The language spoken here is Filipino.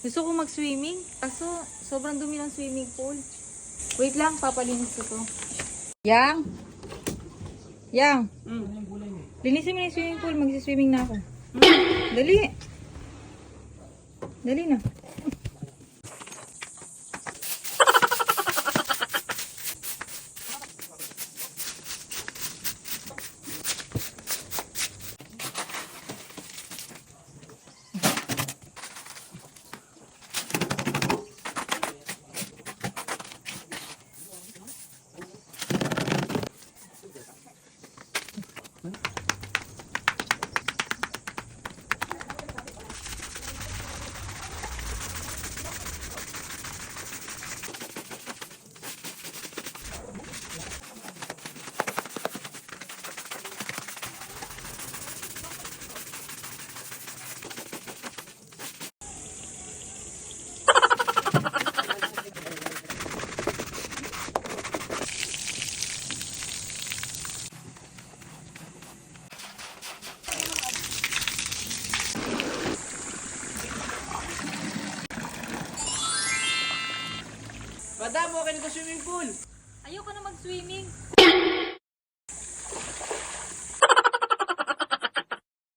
Gusto ko mag-swimming. Kaso, sobrang dumi ng swimming pool. Wait lang, papalinis ko to. Yang! Yang! Linisin mo na yung swimming pool. Magsiswimming na ako. Dali! Dali na. Madam, okay na to swimming pool. Ayoko na mag-swimming.